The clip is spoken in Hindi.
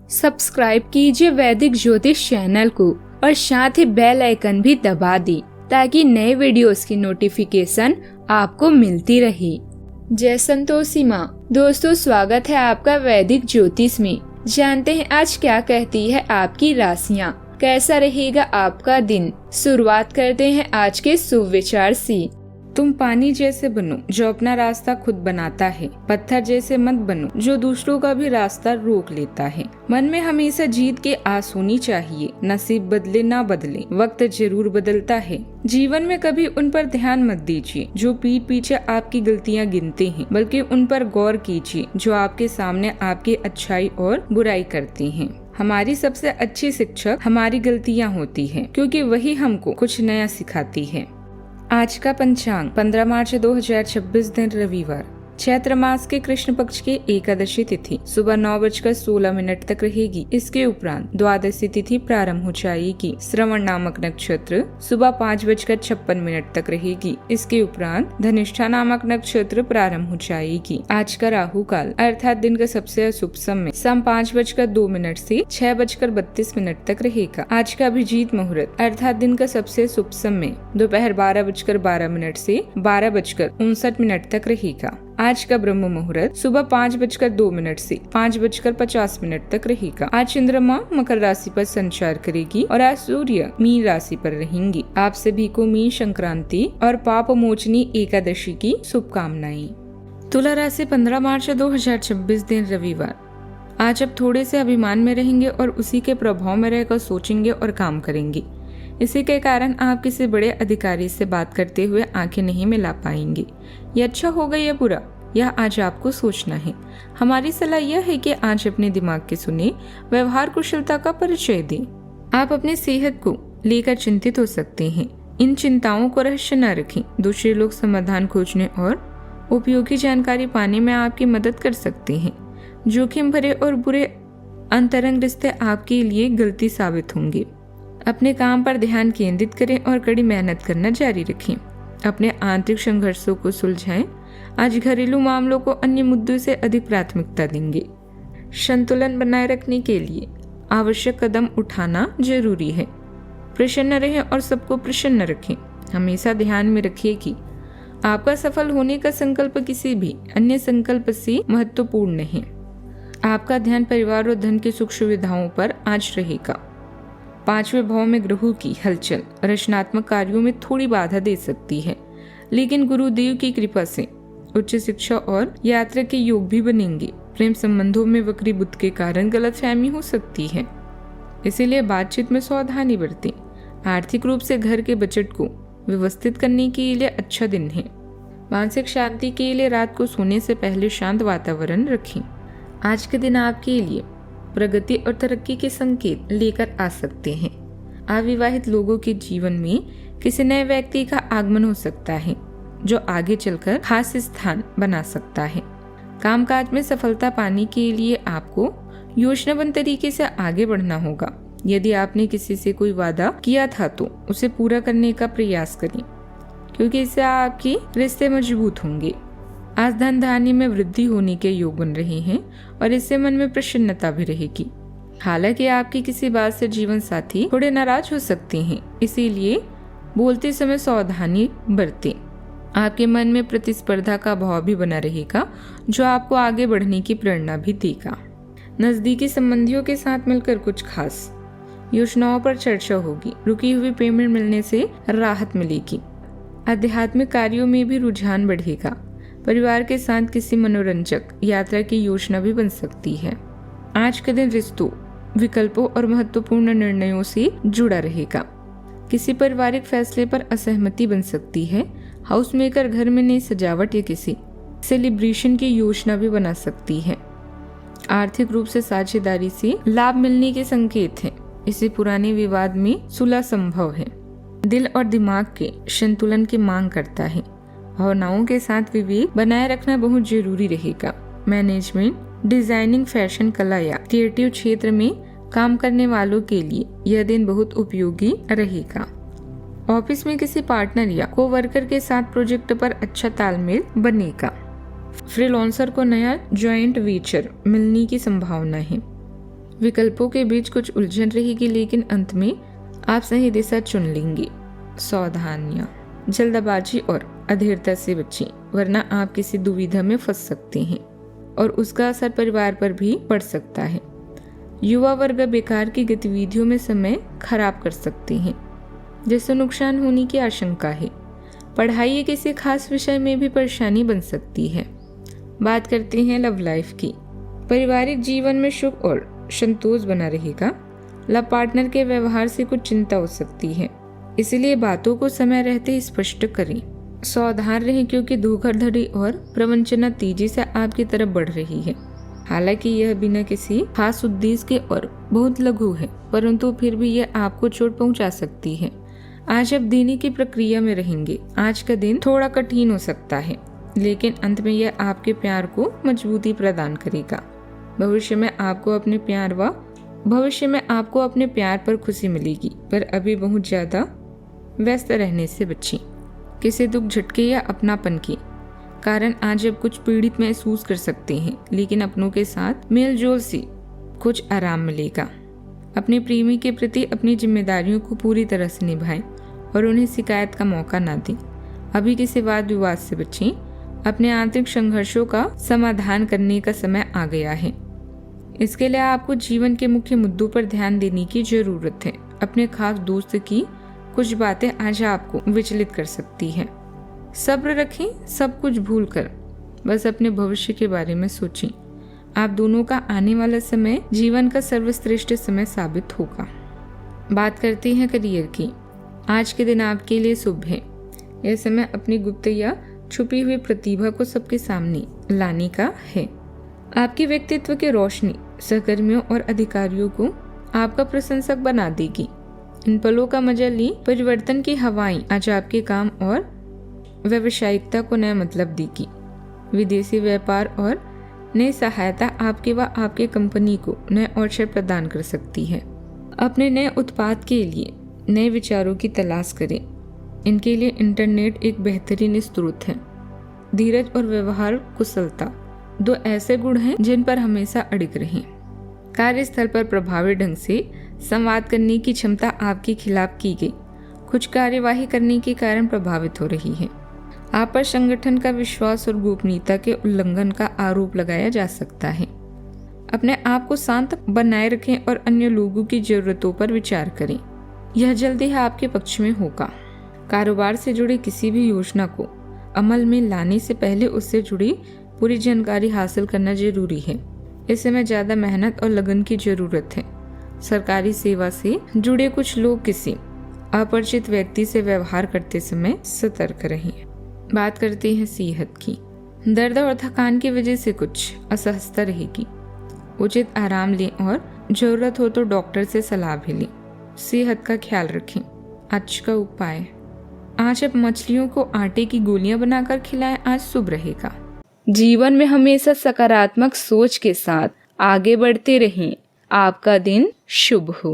सब्सक्राइब कीजिए वैदिक ज्योतिष चैनल को और साथ ही बेल आइकन भी दबा दी ताकि नए वीडियोस की नोटिफिकेशन आपको मिलती रहे। जय संतोषी माँ। दोस्तों, स्वागत है आपका वैदिक ज्योतिष में। जानते हैं आज क्या कहती है आपकी राशियाँ, कैसा रहेगा आपका दिन। शुरुआत करते हैं आज के शुभ विचार से। तुम पानी जैसे बनो जो अपना रास्ता खुद बनाता है, पत्थर जैसे मत बनो जो दूसरों का भी रास्ता रोक लेता है। मन में हमेशा जीत की आस होनी चाहिए। नसीब बदले ना बदले, वक्त जरूर बदलता है। जीवन में कभी उन पर ध्यान मत दीजिए जो पीठ पीछे आपकी गलतियां गिनते हैं, बल्कि उन पर गौर कीजिए जो आपके सामने आपकी अच्छाई और बुराई करते हैं। हमारी सबसे अच्छी शिक्षक हमारी गलतियां होती हैं, क्योंकि वही हमको कुछ नया सिखाती है। आज का पंचांग 15 मार्च 2026 दिन रविवार, चैत्र मास के कृष्ण पक्ष की एकादशी तिथि सुबह 9:16 तक रहेगी। इसके उपरांत द्वादशी तिथि प्रारंभ हो जाएगी। श्रवण नामक नक्षत्र सुबह 5:56 तक रहेगी। इसके उपरांत धनिष्ठा नामक नक्षत्र प्रारंभ हो जाएगी। आज का राहु काल अर्थात दिन का सबसे अशुभ समय शाम 5:02 से 6:32 तक रहेगा। आज का अभिजीत मुहूर्त अर्थात दिन का सबसे शुभ समय दोपहर 12:12 से 12:59 तक रहेगा। आज का ब्रह्म मुहूर्त सुबह 5:02 से 5:50 तक रहेगा। आज चंद्रमा मकर राशि पर संचार करेगी और आज सूर्य मीन राशि पर रहेंगी। आप सभी को मीन संक्रांति और पाप मोचनी एकादशी की शुभकामनाएं। तुला राशि 15 मार्च 2026 दिन रविवार, आज आप थोड़े से अभिमान में रहेंगे और उसी के प्रभाव में रहकर सोचेंगे और काम करेंगे। इसी के कारण आप किसी बड़े अधिकारी से बात करते हुए आंखें नहीं मिला पाएंगे। यह अच्छा होगा या बुरा, यह आज आपको सोचना है। हमारी सलाह यह है कि आज अपने दिमाग की सुने, व्यवहार कुशलता का परिचय दें। आप अपनी सेहत को लेकर चिंतित हो सकते हैं। इन चिंताओं को रहस्य न रखें। दूसरे लोग समाधान खोजने और उपयोगी जानकारी पाने में आपकी मदद कर सकते हैं। जोखिम भरे और बुरे अंतरंग रिश्ते आपके लिए गलती साबित होंगे। अपने काम पर ध्यान केंद्रित करें और कड़ी मेहनत करना जारी रखें। अपने आंतरिक संघर्षों को सुलझाएं। आज घरेलू मामलों को अन्य मुद्दों से अधिक प्राथमिकता देंगे। संतुलन बनाए रखने के लिए आवश्यक कदम उठाना जरूरी है। प्रसन्न रहें और सबको प्रसन्न रखें। हमेशा ध्यान में रखिए कि आपका सफल होने का संकल्प किसी भी अन्य संकल्प से महत्वपूर्ण है। आपका ध्यान परिवार और धन की सुख सुविधाओं पर आज रहेगा। 5वें भाव में ग्रहों की हलचल रचनात्मक कार्यों में थोड़ी बाधा दे सकती है, लेकिन गुरुदेव की कृपा से उच्च शिक्षा और यात्रा के योग भी बनेंगे। प्रेम संबंधों में वक्री बुद्धि के कारण गलतफहमी हो सकती है, इसीलिए बातचीत में सावधानी बरतें। आर्थिक रूप से घर के बजट को व्यवस्थित करने के लिए अच्छा दिन है। मानसिक शांति के लिए रात को सोने से पहले शांत वातावरण रखें। आज के दिन आपके लिए प्रगति और तरक्की के संकेत लेकर आ सकते हैं। अविवाहित लोगों के जीवन में किसी नए व्यक्ति का आगमन हो सकता है जो आगे चलकर खास स्थान बना सकता है। कामकाज में सफलता पाने के लिए आपको योजनाबद्ध तरीके से आगे बढ़ना होगा। यदि आपने किसी से कोई वादा किया था तो उसे पूरा करने का प्रयास करें, क्योंकि इससे आपके रिश्ते मजबूत होंगे। आज धन धान्य में वृद्धि होने के योग बन रहे हैं और इससे मन में प्रसन्नता भी रहेगी। हालांकि आपकी किसी बात से जीवन साथी थोड़े नाराज हो सकते हैं, इसीलिए बोलते समय सावधानी बरतें। आपके मन में प्रतिस्पर्धा का भाव भी बना रहेगा जो आपको आगे बढ़ने की प्रेरणा भी देगा। नजदीकी संबंधियों के साथ मिलकर कुछ खास योजनाओं पर चर्चा होगी। रुकी हुई पेमेंट मिलने से राहत मिलेगी। आध्यात्मिक कार्यों में भी रुझान बढ़ेगा। परिवार के साथ किसी मनोरंजक यात्रा की योजना भी बन सकती है। आज के दिन रिश्तों, विकल्पों और महत्वपूर्ण निर्णयों से जुड़ा रहेगा। किसी पारिवारिक फैसले पर असहमति बन सकती है। हाउस मेकर घर में नई सजावट या किसी सेलिब्रेशन की योजना भी बना सकती है। आर्थिक रूप से साझेदारी से लाभ मिलने के संकेत हैं। इसी पुराने विवाद में सुलह संभव है। दिल और दिमाग के संतुलन की मांग करता है। भावनाओं के साथ विवेक बनाए रखना बहुत जरूरी रहेगा। मैनेजमेंट, डिजाइनिंग, फैशन, कला या क्रिएटिव क्षेत्र में काम करने वालों के लिए यह दिन बहुत उपयोगी रहेगा। ऑफिस में किसी पार्टनर या कोवर्कर के साथ प्रोजेक्ट पर अच्छा तालमेल बनेगा। फ्रीलांसर को नया जॉइंट वेंचर मिलने की संभावना है। विकल्पों के बीच कुछ उलझन रहेगी, लेकिन अंत में आप सही दिशा चुन लेंगे। सावधानियां, जल्दबाजी और अधीरता से बचें, वरना आप किसी दुविधा में फंस सकते हैं और उसका असर परिवार पर भी पड़ सकता है। युवा वर्ग बेकार की गतिविधियों में समय खराब कर सकते हैं, जिससे नुकसान होने की आशंका है। पढ़ाई या किसी खास विषय में भी परेशानी बन सकती है। बात करते हैं लव लाइफ की। पारिवारिक जीवन में सुख और संतोष बना रहेगा। लव पार्टनर के व्यवहार से कुछ चिंता हो सकती है, इसलिए बातों को समय रहते स्पष्ट करें। सावधान रहें, क्योंकि धोखाधड़ी और प्रवंचना तेजी से आपकी तरफ बढ़ रही है। हालांकि यह बिना किसी खास उद्देश्य के और बहुत लघु है, परंतु फिर भी यह आपको चोट पहुंचा सकती है। आज आप देने की प्रक्रिया में रहेंगे। आज का दिन थोड़ा कठिन हो सकता है, लेकिन अंत में यह आपके प्यार को मजबूती प्रदान करेगा। भविष्य में आपको अपने प्यार पर खुशी मिलेगी, पर अभी बहुत ज्यादा व्यस्त रहने से बचें। किसी दुख, झटके या अपनापन के कारण आज आप कुछ पीड़ित महसूस कर सकते हैं, लेकिन अपनों के साथ मेलजोल से कुछ आराम मिलेगा। अपने प्रेमी के प्रति अपनी जिम्मेदारियों को पूरी तरह से निभाएं और उन्हें शिकायत का मौका ना दें। अभी किसी वाद विवाद से बचें। अपने आंतरिक संघर्षों का समाधान करने का समय आ गया है। इसके लिए आपको जीवन के मुख्य मुद्दों पर ध्यान देने की जरूरत है। अपने खास दोस्त की कुछ बातें आज आपको विचलित कर सकती है। सब्र रखें, सब कुछ भूलकर बस अपने भविष्य के बारे में सोचें। आप दोनों का आने वाला समय जीवन का सर्वश्रेष्ठ समय साबित होगा। बात करते हैं करियर की। आज के दिन आपके लिए शुभ है। यह समय अपनी गुप्त या छुपी हुई प्रतिभा को सबके सामने लाने का है। आपके व्यक्तित्व की रोशनी सहकर्मियों और अधिकारियों को आपका प्रशंसक बना देगी। इन पलों का मजा लें। परिवर्तन की हवाएं आज आपके काम और व्यावसायिकता को नया मतलब देगी। विदेशी व्यापार और नई सहायता आपके कंपनी को नए अवसर प्रदान कर सकती है। अपने नए उत्पाद के लिए नए विचारों की तलाश करें। इनके लिए इंटरनेट एक बेहतरीन स्रोत है। धीरज और व्यवहार कुशलता दो ऐसे गुण हैं जिन पर हमेशा अड़िग रहें। कार्यस्थल पर प्रभावी ढंग से संवाद करने की क्षमता आपके खिलाफ की गई कुछ कार्यवाही करने के कारण प्रभावित हो रही है। आप पर संगठन का विश्वास और गोपनीयता के उल्लंघन का आरोप लगाया जा सकता है। अपने आप को शांत बनाए रखें और अन्य लोगों की जरूरतों पर विचार करें। यह जल्दी ही आपके पक्ष में होगा। कारोबार से जुड़ी किसी भी योजना को अमल में लाने से पहले उससे जुड़ी पूरी जानकारी हासिल करना जरूरी है। इस समय ज्यादा मेहनत और लगन की जरूरत है। सरकारी सेवा से जुड़े कुछ लोग किसी अपरिचित व्यक्ति से व्यवहार करते समय सतर्क रहें। बात करते हैं सेहत की। दर्द और थकान की वजह से कुछ असहजता रहेगी। उचित आराम लें और जरूरत हो तो डॉक्टर से सलाह भी लें। सेहत का ख्याल रखें। आज का उपाय, आज आप मछलियों को आटे की गोलियां बनाकर खिलाएं। आज शुभ रहेगा। जीवन में हमेशा सकारात्मक सोच के साथ आगे बढ़ते रहें। आपका दिन शुभ हो।